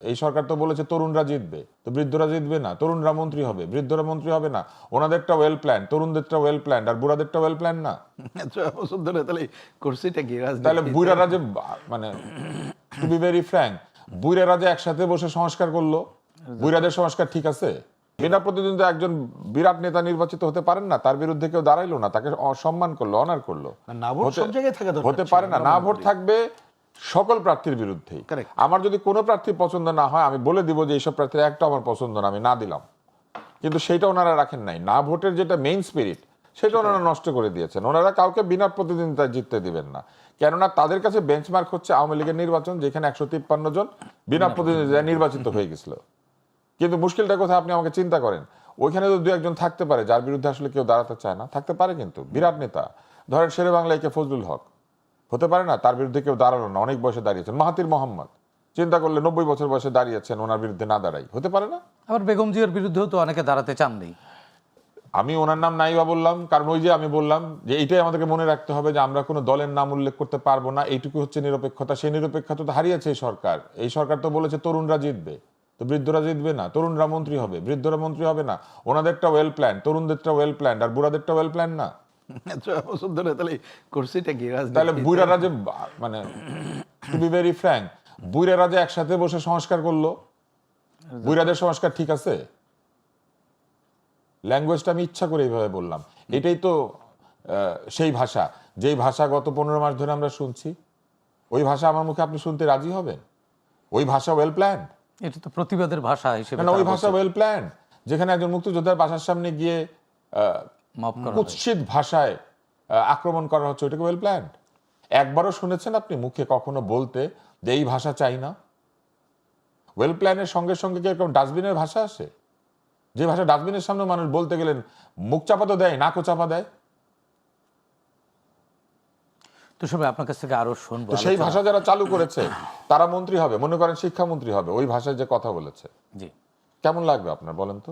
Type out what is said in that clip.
এই সরকার তো বলেছে তরুণরা জিতবে, তো বৃদ্ধরা জিতবে না, তরুণরা মন্ত্রী হবে, বৃদ্ধরা মন্ত্রী হবে না। ওনাদেরটা ওয়েল প্ল্যান, তরুণদেরটা ওয়েল প্ল্যান, আর বুড়াদেরটা ওয়েল প্ল্যান না। ৬ বছর ধরে তাহলে করছিটা কি তাহলে রাজনীতি? বুড়ারা যে মানে টু বি ভেরি ফ্র্যাঙ্ক, বুড়ারা যে একসাথে বসে সংস্কার করলো, বুড়াদের সংস্কার ঠিক আছে? বিনা প্রতিদ্বন্দ্বিতা একজন বিরাট নেতা নির্বাচিত হতে পারেন না, তার বিরুদ্ধে কেউ দাঁড়াইলো না, তাকে সম্মান করলো, অনার করলো। না ভোট সব জায়গায় থাকা দরকার হতে ছিল, পারে না, আমরা না মনে ভোট করি। থাকবে সকল প্রার্থীর বিরুদ্ধেই। Correct. আমার যদি কোনো প্রার্থী পছন্দ না হয়, আমি বলে দিব যে এইসব প্রার্থীর একটা আমার পছন্দ না, আমি না দিলাম। কিন্তু সেটা ওনারা রাখেন নাই। না ভোটের যেটা মেইন স্পিরিট, সেটা ওনারা নষ্ট করে দিয়েছেন। ওনারা কাউকে বিনা প্রতিদ্বন্দ্বিতায় জিততে দিবেন না, কেননা তাদের কাছে বেঞ্চমার্ক হচ্ছে আওয়ামী লীগের নির্বাচন, যেখানে ১৫৩ জন বিনা প্রতিদ্বন্দ্বিতায় নির্বাচিত হয়ে গেছিল। কিন্তু মুশকিলটা কোথায় আপনি আমাকে চিন্তা করেন, ওইখানে তো দু একজন থাকতে পারে যার বিরুদ্ধে আসলে কেউ দাঁড়াতে চায় না, থাকতে পারে, কিন্তু বিরাট নেতা ধরেন শেরে বাংলায় কে ফজলুল হক, হতে পারে না তার বিরুদ্ধে কেউ দাঁড়ালো না, অনেক বয়সে দাঁড়িয়েছেন। মাহাতির মোহাম্মদ, চিন্তা করলে ৯০ বছর বয়সে দাঁড়িয়েছেন, ওনার বিরুদ্ধে না দাঁড়াই, হতে পারে না? আবার বেগম জিয়ার বিরুদ্ধেও তো অনেকে দাঁড়াতে চাননি। আমি ওনার নাম নাইবা বললাম কারণ ওই যে আমি বললাম যে এইটাই আমাদেরকে মনে রাখতে হবে যে আমরা কোনো দলের নাম উল্লেখ করতে পারবো না, এইটুকু হচ্ছে নিরপেক্ষতা। সেই নিরপেক্ষতা তো হারিয়েছে এই সরকার। এই সরকার তো বলেছে তরুণরা জিতবে, তো বৃদ্ধরা জিতবে না, তরুণরা মন্ত্রী হবে, বৃদ্ধরা মন্ত্রী হবে না। ওনাদেরটা ওয়েল প্ল্যান, তরুণদেরটা ওয়েল প্ল্যান, আর বুড়াদেরটা ওয়েল প্ল্যান না। ৬ বছর ধরে তাহলে করছিটা কি তাহলে রাজনীতি? বুড়ারা যে মানে টু বি ভেরি ফ্র্যাঙ্ক, বুড়ারা যে একসাথে বসে সংস্কার করলো, বুড়াদের সংস্কার ঠিক আছে? ল্যাঙ্গুয়েজটা আমি ইচ্ছা করে এইভাবে বললাম। এটাই তো সেই ভাষা, যেই ভাষা গত ১৫ মাস ধরে আমরা শুনছি। ওই ভাষা আমার মুখে আপনি শুনতে রাজি হবেন? ওই ভাষা ওয়েল প্ল্যান? এটা তো প্রতিবাদের ভাষা হিসেবে না, ওই তারা ভাষা বলছে। ওয়েল প্ল্যান, যেখানে একজন মুক্তিযোদ্ধার বাসার সামনে গিয়ে মাফ করা হয়। কুৎসিত ভাষায় আক্রমণ করা হচ্ছে, ওটাকে ওয়েল প্ল্যান? একবারও শুনেছেন আপনি মুখে কখনো বলতে যে এই ভাষা চাই না? ওয়েল প্ল্যানের সঙ্গে সঙ্গে কি এরকম ডাস্টবিনের ভাষা আসে? যে ভাষা ডাস্টবিনের সামনে মানুষ বলতে গেলেন মুখ চাপা তো দেয়, নাকও চাপা দেয়। তো সবাই আপনার কাছ থেকে আরো শুনবো তো সেই আলোচনা। ভাষা যারা চালু করেছে তারা মন্ত্রী হবে, মনে করেন শিক্ষামন্ত্রী হবে, ওই ভাষায় যে কথা বলেছে, জি। কেমন লাগবে আপনার বলেন তো?